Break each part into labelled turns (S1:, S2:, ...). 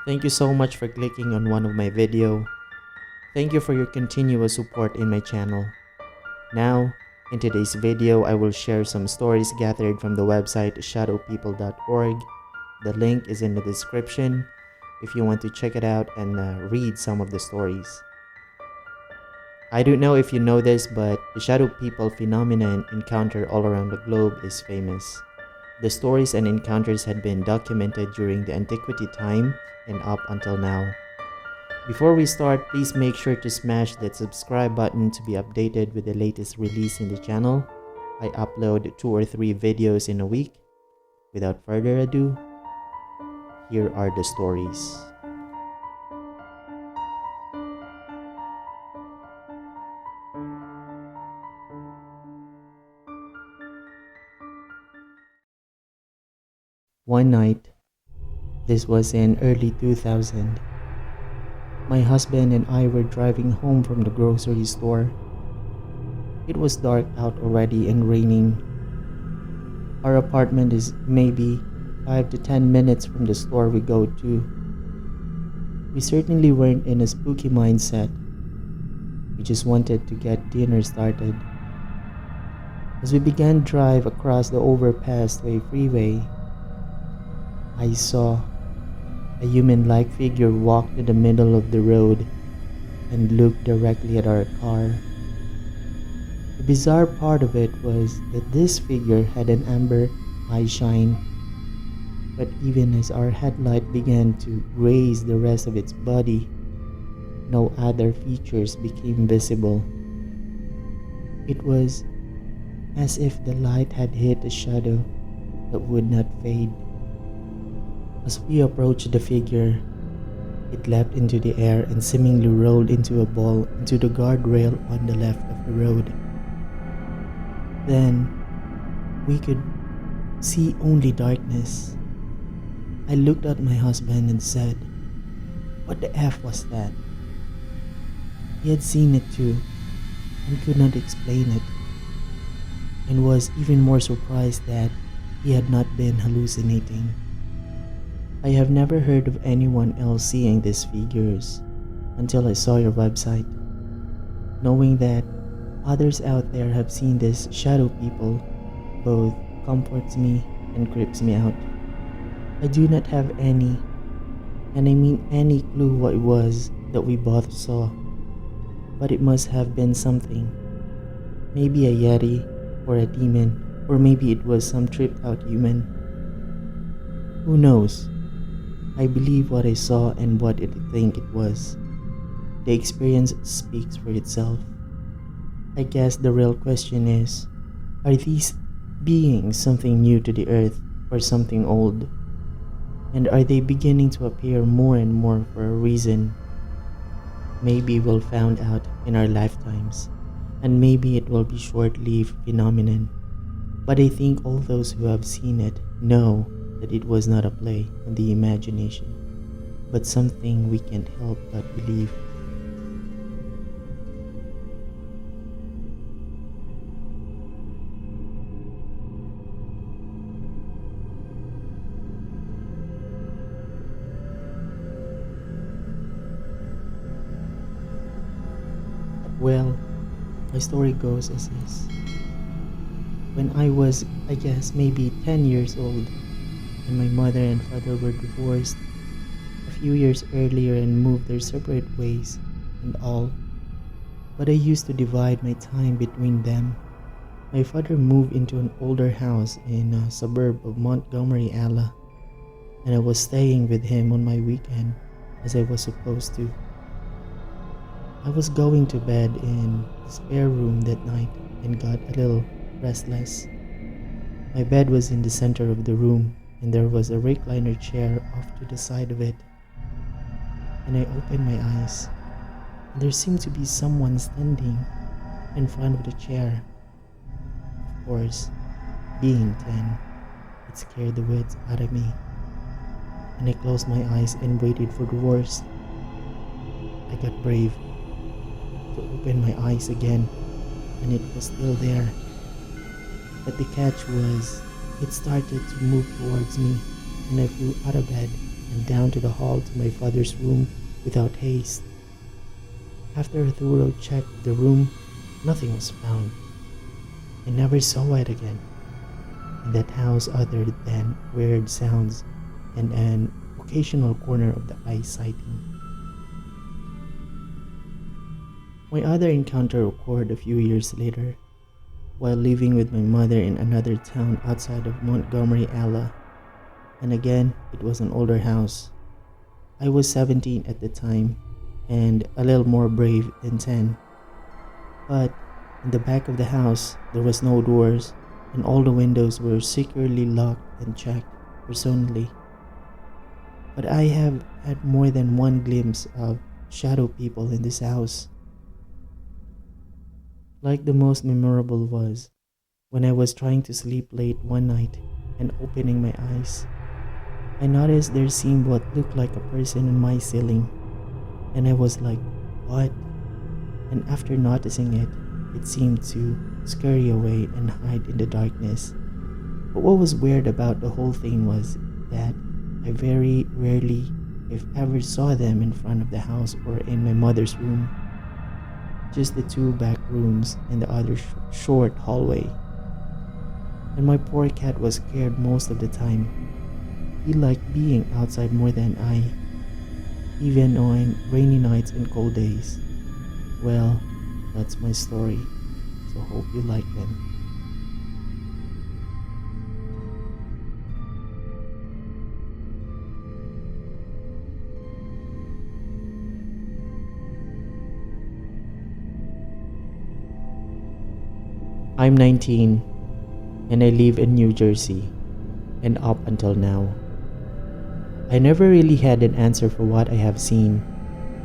S1: Thank you so much for clicking on one of my video. Thank you for your continuous support in my channel. Now, in today's video, I will share some stories gathered from the website shadowpeople.org. The link is in the description if you want to check it out and read some of the stories. I don't know if you know this, but the shadow people phenomenon encounter all around the globe is famous. The stories and encounters had been documented during the antiquity time and up until now. Before we start, please make sure to smash that subscribe button to be updated with the latest release in the channel. I upload 2 or 3 videos in a week. Without further ado, here are the stories. One night, this was in early 2000, my husband and I were driving home from the grocery store. It was dark out already and raining. Our apartment is maybe 5 to 10 minutes from the store we go to. We certainly weren't in a spooky mindset. We just wanted to get dinner started. As we began drive across the overpass to a freeway, I saw a human-like figure walk to the middle of the road and look directly at our car. The bizarre part of it was that this figure had an amber eye shine, but even as our headlight began to graze the rest of its body, no other features became visible. It was as if the light had hit a shadow that would not fade. As we approached the figure, it leapt into the air and seemingly rolled into a ball into the guardrail on the left of the road. Then, we could see only darkness. I looked at my husband and said, "What the F was that?" He had seen it too and could not explain it, and was even more surprised that he had not been hallucinating. I have never heard of anyone else seeing these figures until I saw your website. Knowing that others out there have seen these shadow people both comforts me and creeps me out. I do not have any, and I mean any clue what it was that we both saw, but it must have been something. Maybe a yeti or a demon, or maybe it was some tripped out human. Who knows? I believe what I saw and what I think it was. The experience speaks for itself. I guess the real question is, are these beings something new to the earth or something old? And are they beginning to appear more and more for a reason? Maybe we'll find out in our lifetimes, and maybe it will be short-lived phenomenon. But I think all those who have seen it know that it was not a play on the imagination, but something we can't help but believe. Well, my story goes as this. When I was, I guess, maybe 10 years old, and my mother and father were divorced a few years earlier and moved their separate ways and all. But I used to divide my time between them. My father moved into an older house in a suburb of Montgomery, Ala, and I was staying with him on my weekend as I was supposed to. I was going to bed in the spare room that night and got a little restless. My bed was in the center of the room, and there was a recliner chair off to the side of it. And I opened my eyes, and there seemed to be someone standing in front of the chair. Of course, being 10, it scared the wits out of me, and I closed my eyes and waited for the worst. I got brave to open my eyes again, and it was still there. But the catch was, it started to move towards me, and I flew out of bed and down to the hall to my father's room without haste. After a thorough check of the room, nothing was found. I never saw it again in that house other than weird sounds and an occasional corner of the eye sighting. My other encounter occurred a few years later, while living with my mother in another town outside of Montgomery, Ala. And again, it was an older house. I was 17 at the time, and a little more brave than 10. But in the back of the house, there was no doors, and all the windows were securely locked and checked personally. But I have had more than one glimpse of shadow people in this house. Like the most memorable was when I was trying to sleep late one night and opening my eyes. I noticed there seemed what looked like a person on my ceiling, and I was like, what? And after noticing it, it seemed to scurry away and hide in the darkness. But what was weird about the whole thing was that I very rarely, if ever, saw them in front of the house or in my mother's room. Just the two back rooms and the other short hallway. And my poor cat was scared most of the time. He liked being outside more than I, even on rainy nights and cold days. Well, that's my story, so hope you like them. I'm 19 and I live in New Jersey, and up until now, I never really had an answer for what I have seen.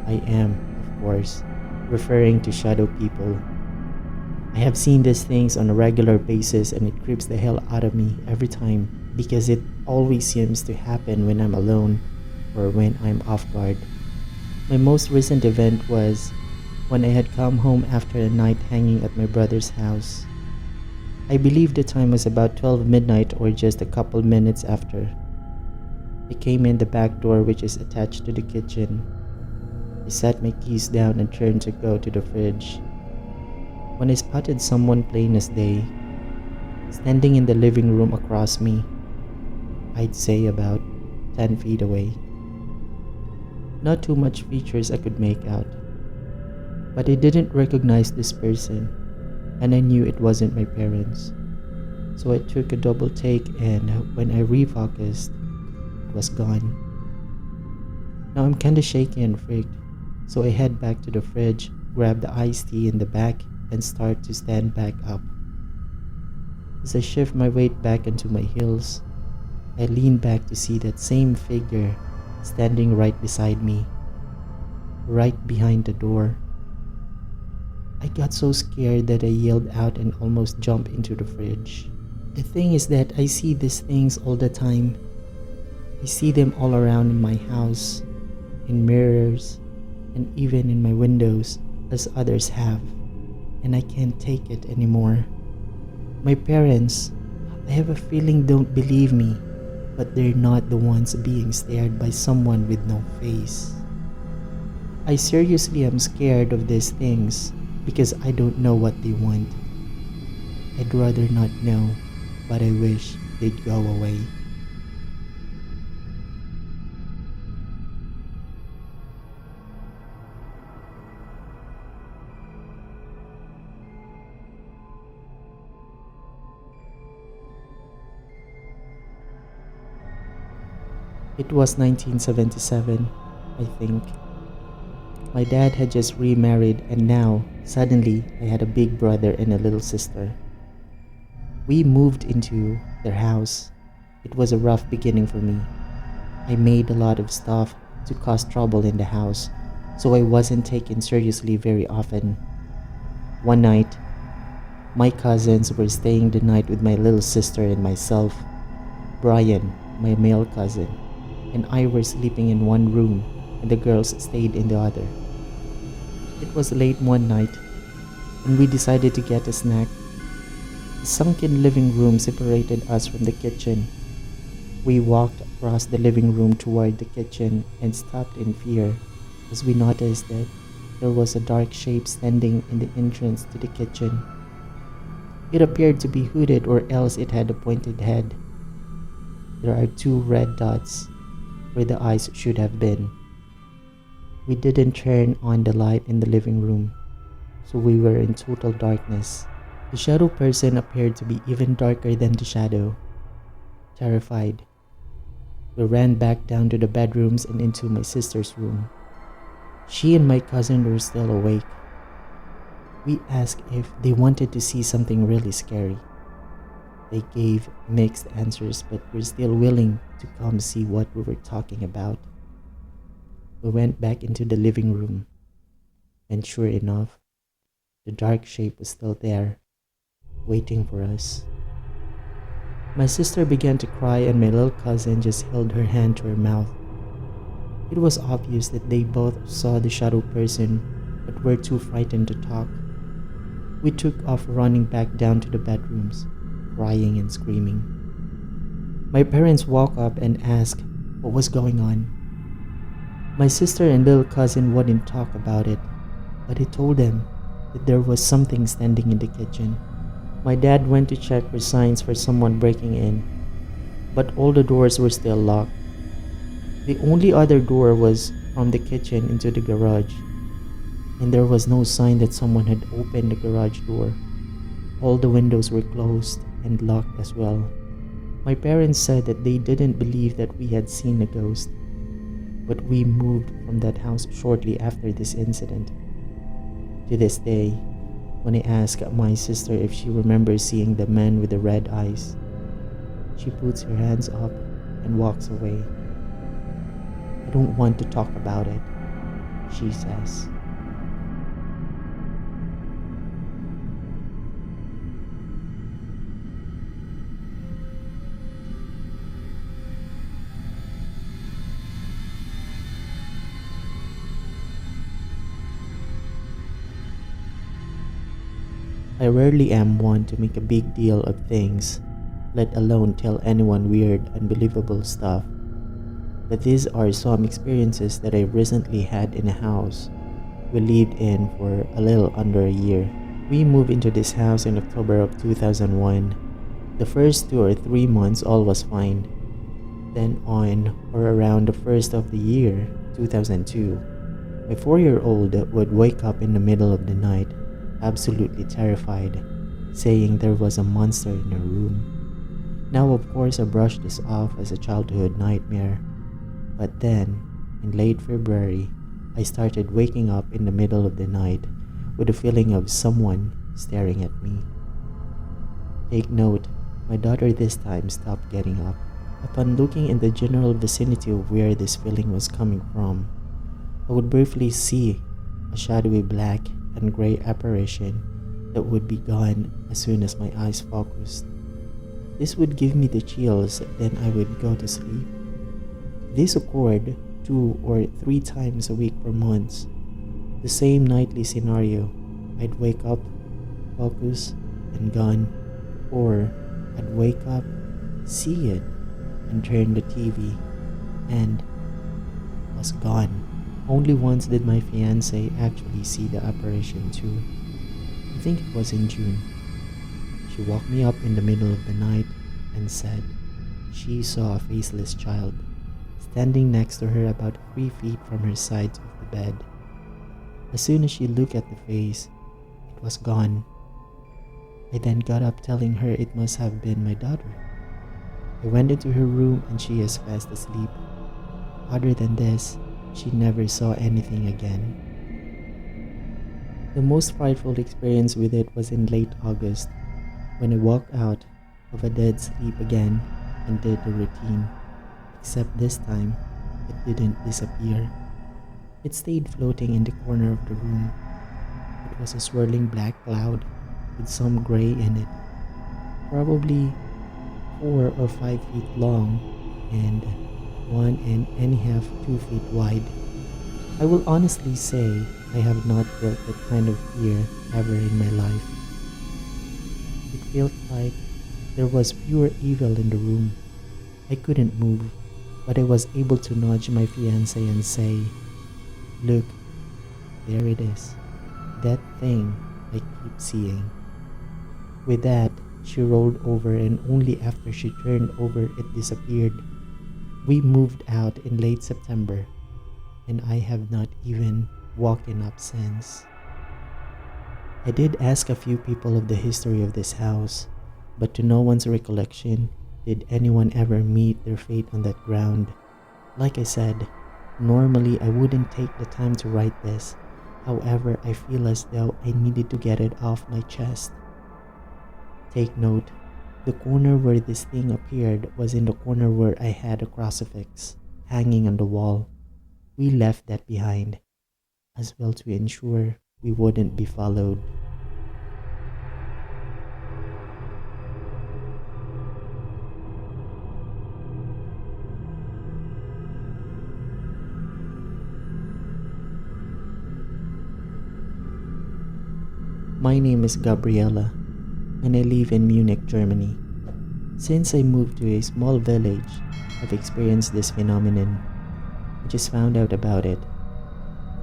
S1: I am, of course, referring to shadow people. I have seen these things on a regular basis, and it creeps the hell out of me every time because it always seems to happen when I'm alone or when I'm off guard. My most recent event was when I had come home after a night hanging at my brother's house. I believe the time was about 12 midnight or just a couple minutes after. I came in the back door, which is attached to the kitchen. I set my keys down and turned to go to the fridge, when I spotted someone plain as day, standing in the living room across me. I'd say about 10 feet away. Not too much features I could make out, but I didn't recognize this person, and I knew it wasn't my parents. So I took a double take, and when I refocused, it was gone. Now I'm kinda shaky and freaked, so I head back to the fridge, grab the iced tea in the back, and start to stand back up. As I shift my weight back into my heels, I lean back to see that same figure standing right beside me, right behind the door. I got so scared that I yelled out and almost jumped into the fridge. The thing is that I see these things all the time. I see them all around in my house, in mirrors, and even in my windows, as others have, and I can't take it anymore. My parents, I have a feeling, don't believe me, but they're not the ones being stared by someone with no face. I seriously am scared of these things because I don't know what they want. I'd rather not know, but I wish they'd go away. It was 1977, I think. My dad had just remarried, and now, suddenly, I had a big brother and a little sister. We moved into their house. It was a rough beginning for me. I made a lot of stuff to cause trouble in the house, so I wasn't taken seriously very often. One night, my cousins were staying the night with my little sister and myself. Brian, my male cousin, and I were sleeping in one room, and the girls stayed in the other. It was late one night, and we decided to get a snack. The sunken living room separated us from the kitchen. We walked crossed the living room toward the kitchen and stopped in fear as we noticed that there was a dark shape standing in the entrance to the kitchen. It appeared to be hooded, or else it had a pointed head. There are two red dots where the eyes should have been. We didn't turn on the light in the living room, so we were in total darkness. The shadow person appeared to be even darker than the shadow. Terrified, we ran back down to the bedrooms and into my sister's room. She and my cousin were still awake. We asked if they wanted to see something really scary. They gave mixed answers, but were still willing to come see what we were talking about. We went back into the living room, and sure enough, the dark shape was still there, waiting for us. My sister began to cry, and my little cousin just held her hand to her mouth. It was obvious that they both saw the shadow person, but were too frightened to talk. We took off running back down to the bedrooms, crying and screaming. My parents woke up and asked what was going on. My sister and little cousin wouldn't talk about it, but I told them that there was something standing in the kitchen. My dad went to check for signs for someone breaking in, but all the doors were still locked. The only other door was from the kitchen into the garage, and there was no sign that someone had opened the garage door. All the windows were closed and locked as well. My parents said that they didn't believe that we had seen a ghost, but we moved from that house shortly after this incident. To this day, when I ask my sister if she remembers seeing the man with the red eyes, she puts her hands up and walks away. I don't want to talk about it, she says. I rarely am one to make a big deal of things, let alone tell anyone weird, unbelievable stuff. But these are some experiences that I recently had in a house we lived in for a little under a year. We moved into this house in October of 2001. The first 2 or 3 months all was fine. Then on or around the first of the year, 2002, my 4-year-old would wake up in the middle of the night, absolutely terrified, saying there was a monster in her room. Now of course I brushed this off as a childhood nightmare, but then, in late February, I started waking up in the middle of the night with a feeling of someone staring at me. Take note, my daughter this time stopped getting up. Upon looking in the general vicinity of where this feeling was coming from, I would briefly see a shadowy black and gray apparition that would be gone as soon as my eyes focused. This would give me the chills, then I would go to sleep. This occurred 2 or 3 times a week for months. The same nightly scenario. I'd wake up, focus, and gone. Or I'd wake up, see it, and turn the TV, and it was gone. Only once did my fiancé actually see the apparition too. I think it was in June. She woke me up in the middle of the night and said she saw a faceless child standing next to her about 3 feet from her side of the bed. As soon as she looked at the face, it was gone. I then got up telling her it must have been my daughter. I went into her room and she is fast asleep. Other than this, she never saw anything again. The most frightful experience with it was in late August, when I walked out of a dead sleep again and did the routine, except this time it didn't disappear. It stayed floating in the corner of the room. It was a swirling black cloud with some gray in it, probably 4 or 5 feet long and 1.5 to 2 feet wide. I will honestly say I have not felt that kind of fear ever in my life. It felt like there was pure evil in the room. I couldn't move. but I was able to nudge my fiancé and say, "Look, there it is. That thing I keep seeing." With that, she rolled over, and only after she turned over it disappeared. We moved out in late September, and I have not even woken up since. I did ask a few people of the history of this house, but to no one's recollection did anyone ever meet their fate on that ground. Like I said, normally I wouldn't take the time to write this. However, I feel as though I needed to get it off my chest. Take note, the corner where this thing appeared was in the corner where I had a crucifix hanging on the wall. We left that behind, as well to ensure we wouldn't be followed. My name is Gabriela, and I live in Munich, Germany. Since I moved to a small village, I've experienced this phenomenon. I just found out about it,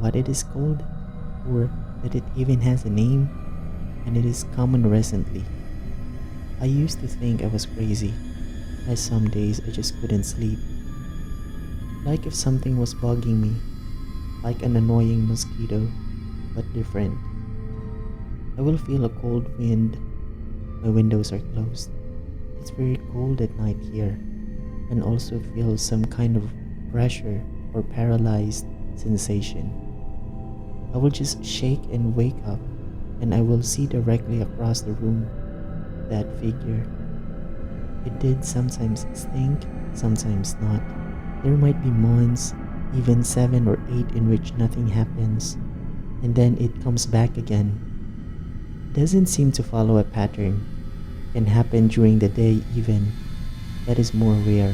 S1: what it is called, or that it even has a name, and it is common recently. I used to think I was crazy, as some days I just couldn't sleep. Like if something was bugging me, like an annoying mosquito, but different. I will feel a cold wind. My windows are closed. It's very cold at night here, and also feel some kind of pressure or paralyzed sensation. I will just shake and wake up, and I will see directly across the room that figure. It did sometimes stink, sometimes not. There might be months, even 7 or 8, in which nothing happens, and then it comes back again. Doesn't seem to follow a pattern. Can happen during the day even. That is more rare.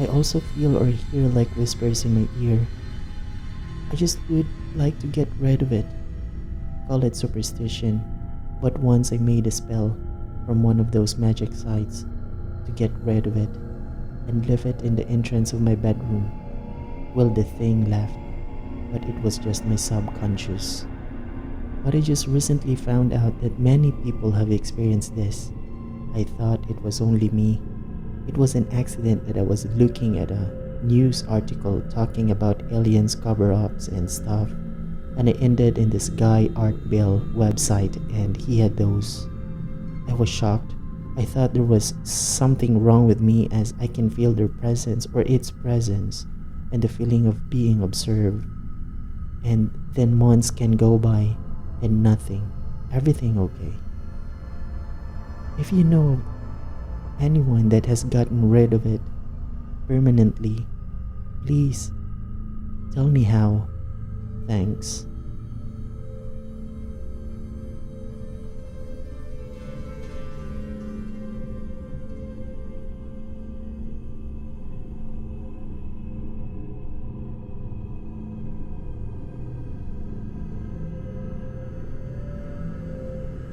S1: I also feel or hear like whispers in my ear. I just would like to get rid of it. Call it superstition, but once I made a spell from one of those magic sites to get rid of it and leave it in the entrance of my bedroom. Well, the thing left, but it was just my subconscious. But I just recently found out that many people have experienced this. I thought it was only me. It was an accident that I was looking at a news article talking about aliens cover-ups and stuff, and I ended in this Guy Art Bill website, and he had those. I was shocked. I thought there was something wrong with me, as I can feel their presence or its presence and the feeling of being observed. And then months can go by and nothing, everything okay. If you know of anyone that has gotten rid of it permanently, please tell me how. Thanks.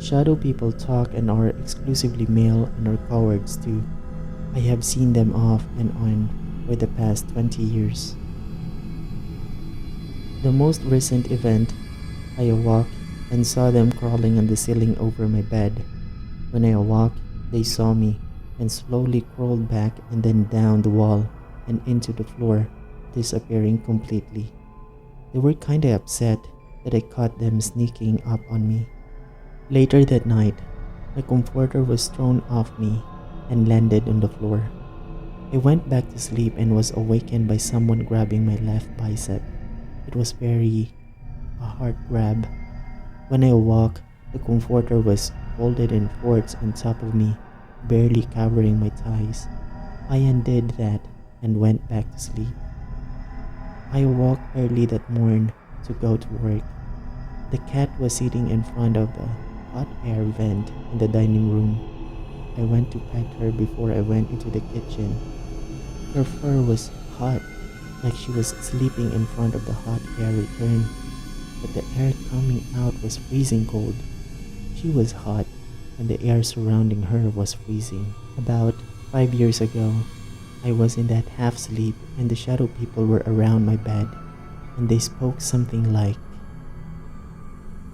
S1: Shadow people talk and are exclusively male and are cowards too. I have seen them off and on for the past 20 years. The most recent event, I awoke and saw them crawling on the ceiling over my bed. When I awoke, they saw me and slowly crawled back and then down the wall and into the floor, disappearing completely. They were kinda upset that I caught them sneaking up on me. Later that night, my comforter was thrown off me and landed on the floor. I went back to sleep and was awakened by someone grabbing my left bicep. It was a hard grab. When I awoke, the comforter was folded in fourths on top of me, barely covering my thighs. I undid that and went back to sleep. I awoke early that morning to go to work. The cat was sitting in front of the hot air vent in the dining room. I went to pet her before I went into the kitchen. Her fur was hot, like she was sleeping in front of the hot air return, but the air coming out was freezing cold. She was hot, and the air surrounding her was freezing. About 5 years ago, I was in that half sleep and the shadow people were around my bed and they spoke something like,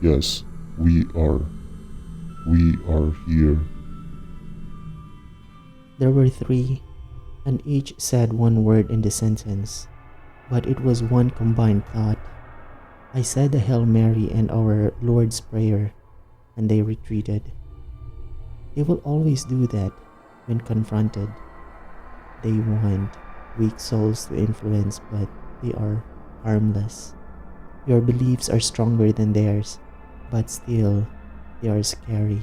S2: Yes, we are. We are here.
S1: There were three, and each said one word in the sentence, but it was one combined thought. I said the Hail Mary and our Lord's Prayer, and they retreated. They will always do that when confronted. They want weak souls to influence, but they are harmless. Your beliefs are stronger than theirs, but still, they are scary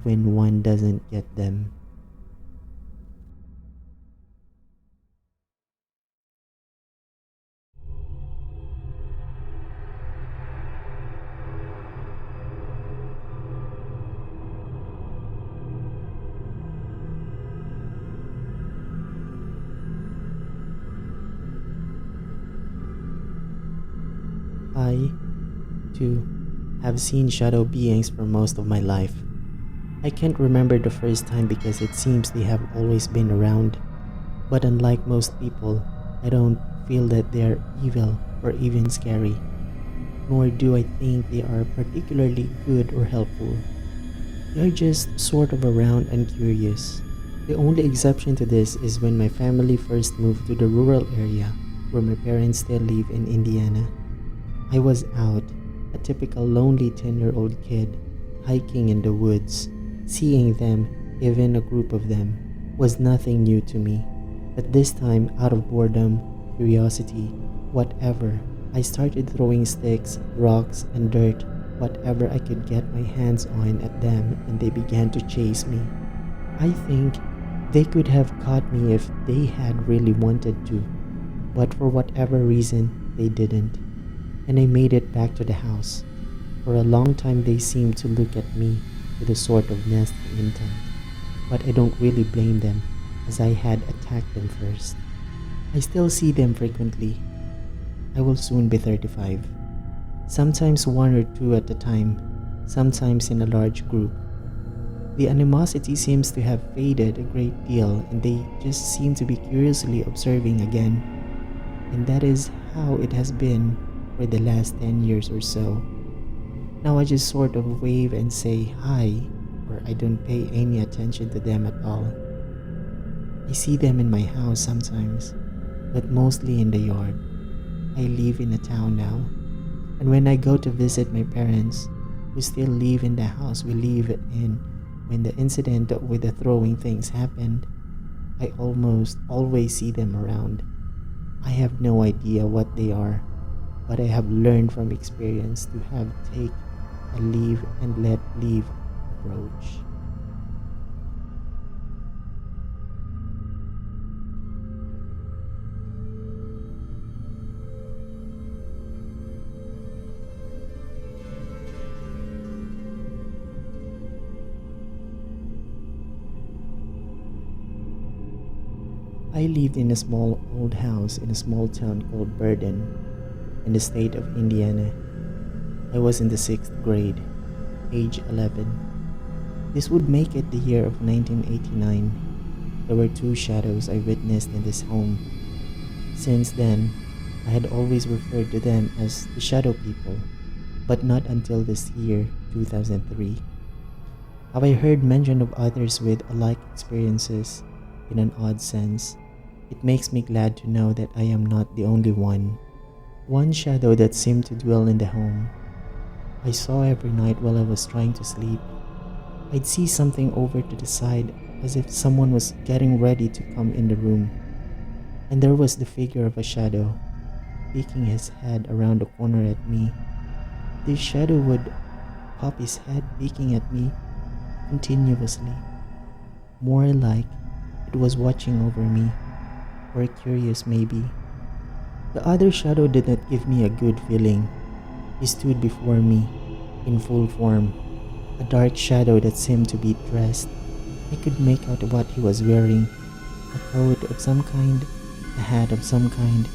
S1: when one doesn't get them. I, too, have seen shadow beings for most of my life. I can't remember the first time because it seems they have always been around. But unlike most people, I don't feel that they're evil or even scary, nor do I think they are particularly good or helpful. They're just sort of around and curious. The only exception to this is when my family first moved to the rural area where my parents still live in Indiana. I was out, a typical lonely 10-year-old kid, hiking in the woods. Seeing them, even a group of them, was nothing new to me. But this time, out of boredom, curiosity, whatever, I started throwing sticks, rocks, and dirt, whatever I could get my hands on at them, and they began to chase me. I think they could have caught me if they had really wanted to, but for whatever reason, they didn't. And I made it back to the house. For a long time, they seemed to look at me with a sort of nasty intent, but I don't really blame them, as I had attacked them first. I still see them frequently. I will soon be 35. Sometimes one or two at a time, sometimes in a large group. The animosity seems to have faded a great deal and they just seem to be curiously observing again. And that is how it has been for the last 10 years or so. Now I just sort of wave and say hi, or I don't pay any attention to them at all. I see them in my house sometimes, but mostly in the yard. I live in a town now, and when I go to visit my parents, who still live in the house we live in when the incident with the throwing things happened, I almost always see them around. I have no idea what they are, but I have learned from experience to have take a leave and let leave approach. I lived in a small old house in a small town called Burden in the state of Indiana. I was in the 6th grade, age 11. This would make it the year of 1989. There were two shadows I witnessed in this home. Since then, I had always referred to them as the shadow people, but not until this year, 2003. Have I heard mention of others with alike experiences? In an odd sense, it makes me glad to know that I am not the only one. One shadow that seemed to dwell in the home, I saw every night while I was trying to sleep. I'd see something over to the side as if someone was getting ready to come in the room. And there was the figure of a shadow, peeking his head around the corner at me. This shadow would pop his head peeking at me continuously, more like it was watching over me, or curious maybe. The other shadow did not give me a good feeling. He stood before me, in full form, a dark shadow that seemed to be dressed. I could make out what he was wearing, a coat of some kind, a hat of some kind.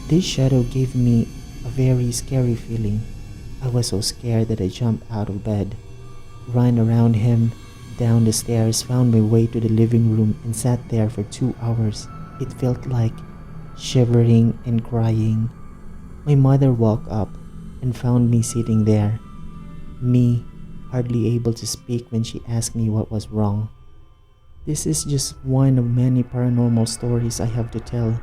S1: This shadow gave me a very scary feeling. I was so scared that I jumped out of bed, ran around him, down the stairs, found my way to the living room and sat there for 2 hours It felt like shivering and crying. My mother woke up and found me sitting there, me hardly able to speak when she asked me what was wrong. This is just one of many paranormal stories I have to tell,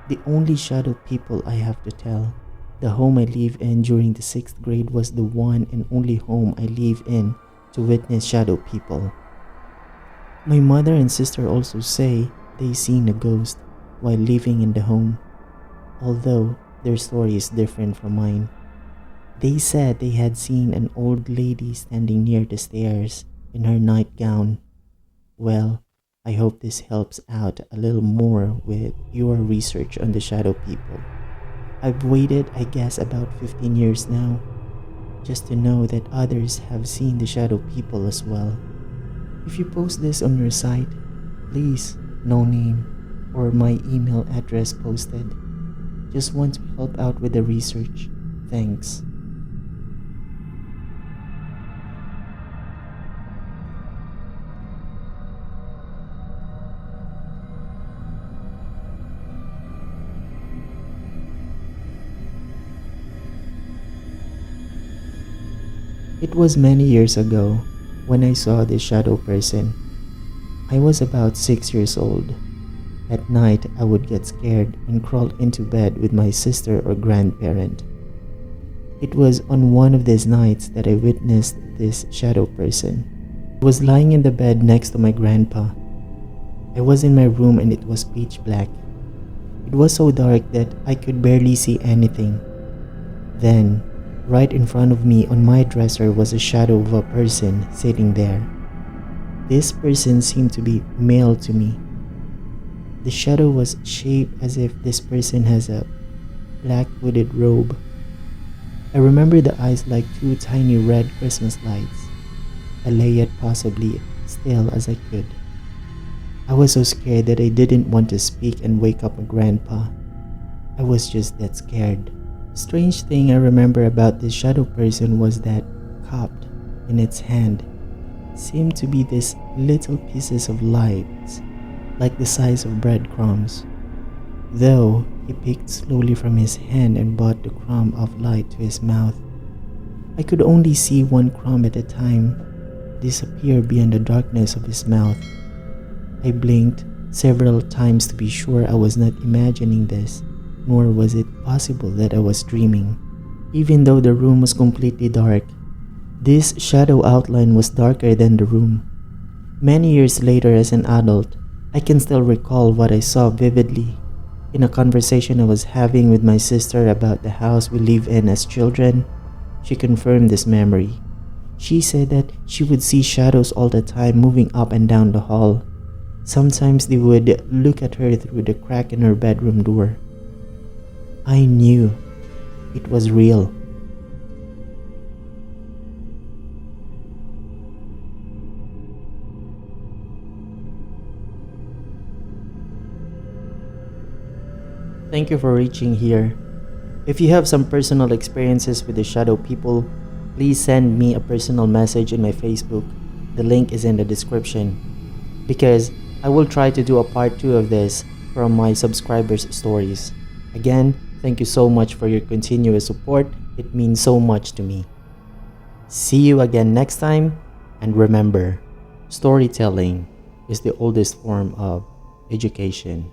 S1: the only shadow people I have to tell. The home I live in during the 6th grade was the one and only home I live in to witness shadow people. My mother and sister also say they seen a ghost while living in the home, although their story is different from mine. They said they had seen an old lady standing near the stairs in her nightgown. Well, I hope this helps out a little more with your research on the shadow people. I've waited, I guess, about 15 years now, just to know that others have seen the shadow people as well. If you post this on your site, please, no name or my email address posted. Just want to help out with the research. Thanks. It was many years ago when I saw this shadow person. I was about 6 years old. At night, I would get scared and crawl into bed with my sister or grandparent. It was on one of these nights that I witnessed this shadow person. I was lying in the bed next to my grandpa. I was in my room and it was pitch black. It was so dark that I could barely see anything. Then, right in front of me on my dresser was a shadow of a person sitting there. This person seemed to be male to me. The shadow was shaped as if this person has a black hooded robe. I remember the eyes like two tiny red Christmas lights. I lay it possibly still as I could. I was so scared that I didn't want to speak and wake up my grandpa. I was just that scared. Strange thing I remember about this shadow person was that cupped in its hand seemed to be these little pieces of lights, like the size of breadcrumbs. Though he picked slowly from his hand and brought the crumb of light to his mouth. I could only see one crumb at a time disappear beyond the darkness of his mouth. I blinked several times to be sure I was not imagining this, nor was it possible that I was dreaming. Even though the room was completely dark, this shadow outline was darker than the room. Many years later as an adult, I can still recall what I saw vividly. In a conversation I was having with my sister about the house we live in as children, she confirmed this memory. She said that she would see shadows all the time moving up and down the hall. Sometimes they would look at her through the crack in her bedroom door. I knew it was real. Thank you for reaching here. If you have some personal experiences with the shadow people, please send me a personal message in my Facebook. The link is in the description. Because I will try to do a part 2 of this from my subscribers' stories. Again, thank you so much for your continuous support. It means so much to me. See you again next time, and remember, storytelling is the oldest form of education.